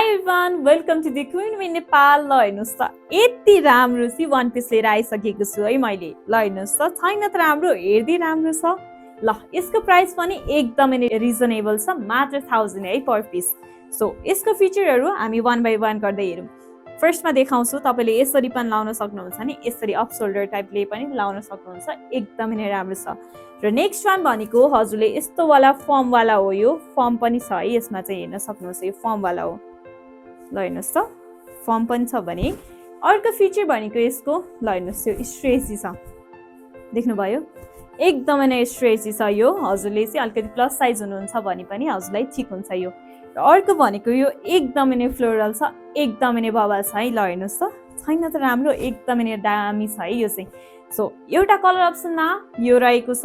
Hi everyone, welcome to the Queen Bee Nepal. ल हेर्नुस् त यति राम्रो सी वान पिस लिएर आइसकेको छु है मैले। ल हेर्नुस् त छैन त राम्रो, हेर्दै राम्रो छ। ल यसको प्राइस पनि एकदमै रिजनेबल छ, मात्र 1000 है पर पिस। सो यसको फिचरहरू हामी वन बाइ वन गर्दै हेरौँ। फर्स्टमा देखाउँछु, तपाईले यसरी पनि लाउन सक्नुहुन्छ नि, यसरी अफ शोल्डर टाइपले पनि लाउन सक्नुहुन्छ, एकदमै नै राम्रो छ। र नेक्स्ट वान भनेको हजुरले यस्तो वाला फर्म वाला हो, यो फर्म पनि छ है, यसमा चाहिँ हेर्न सक्नुहुन्छ, यो फर्म वाला हो। ल हेर्नुस् त फर्म पनि छ भने अर्को फिचर भनेको यसको ल हेर्नुस् यो स्ट्रेची छ, देख्नुभयो एकदमै नै स्ट्रेची छ यो। हजुरले चाहिँ अलिकति प्लस साइज हुनुहुन्छ भने पनि हजुरलाई ठिक हुन्छ यो। र अर्को भनेको यो एकदमै नै फ्लोरल छ, एकदमै नै बबल छ है। ल हेर्नुस् त छैन त राम्रो, एकदमै नै दामी छ है यो चाहिँ। सो एउटा कलर अप्सनमा यो रहेको छ।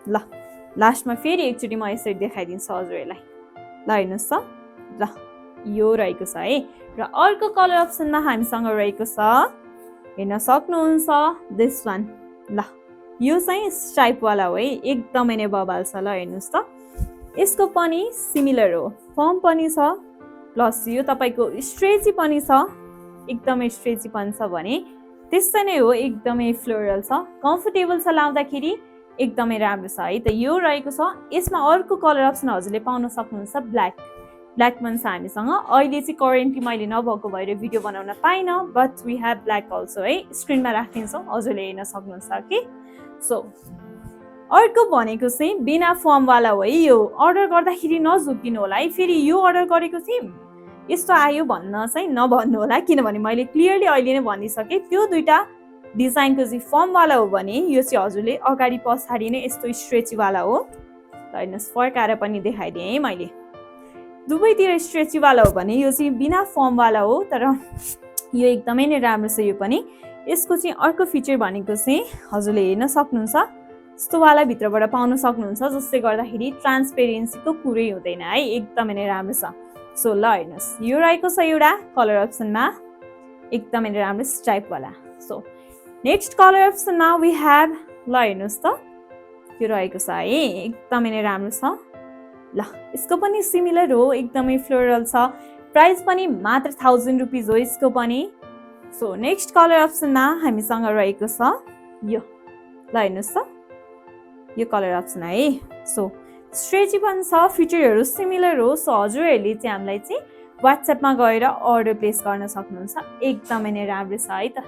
ल लास्टमा फेरि एकचोटि म यसरी देखाइदिन्छु हजुरहरूलाई। ल हेर्नुस् त ल यो रहेको छ है। र अर्को कलर अप्सनमा हामीसँग रहेको छ, हेर्न सक्नुहुन्छ दिस वान। ल यो चाहिँ स्ट्राइप वाला हो है, एकदमै नै बबाल छ। ल हेर्नुस् त यसको पनि सिमिलर हो, फर्म पनि छ प्लस यो तपाईको स्ट्रेची पनि छ, एकदमै स्ट्रेची पनि छ भने त्यस्तै नै हो, एकदमै फ्लोरल छ, कम्फर्टेबल छ लाउँदाखेरि, एकदमै राम्रो छ है। त यो रहेको छ। यसमा अर्को कलर अप्सन हजुरले पाउन सक्नुहुन्छ ब्ल्याक। ब्ल्याक पनि छ हामीसँग, अहिले चाहिँ करेन्टली मैले नभएको भएर भिडियो बनाउन पाइनँ, but we have black also है, स्क्रिनमा राखिदिन्छौँ, हजुरले हेर्न सक्नुहुन्छ कि। सो अर्को भनेको चाहिँ बिना फर्मवाला हो है, यो अर्डर गर्दाखेरि नझुक्किनु होला है, फेरि यो अर्डर गरेको थिएँ यस्तो आयो भन्न चाहिँ नभन्नु होला, किनभने मैले क्लियरली अहिले नै भनिसकेँ, त्यो दुईटा डिजाइनको चाहिँ फर्मवाला हो भने यो चाहिँ हजुरले अगाडि पछाडि नै यस्तो स्ट्रेचीवाला हो। ल हेर्नुहोस् फर्काएर पनि देखाइदिएँ है मैले, दुवैतिर स्ट्रेचीवाला हो भने यो चाहिँ बिना फर्मवाला हो, तर यो एकदमै नै राम्रो छ यो पनि। यसको चाहिँ अर्को फिचर भनेको चाहिँ हजुरले हेर्न सक्नुहुन्छ, यस्तोवाला भित्रबाट पाउन सक्नुहुन्छ, जसले गर्दाखेरि ट्रान्सपेरेन्सीको कुरै हुँदैन है, एकदमै नै राम्रो छ। सो ल हेर्नुहोस् यो रहेको छ एउटा कलर अप्सनमा, एकदमै नै राम्रो स्ट्राइपवाला। सो नेक्स्ट कलर अप्सनमा वी हेभ, ल हेर्नुहोस् त यो रहेको छ है, एकदमै नै राम्रो छ। ल यसको पनि सिमिलर हो, एकदमै फ्लोरल छ, प्राइस पनि मात्र 1000 रुपिज हो यसको पनि। सो नेक्स्ट कलर अप्सनमा हामीसँग रहेको छ यो, ल हेर्नुहोस् त यो कलर अप्सन है। सो स्ट्रेची पनि छ, फिचरहरू सिमिलर हो। सो हजुरहरूले चाहिँ हामीलाई चाहिँ वाट्सएपमा गएर अर्डर प्लेस गर्न सक्नुहुन्छ, एकदमै नै राम्रो छ है त।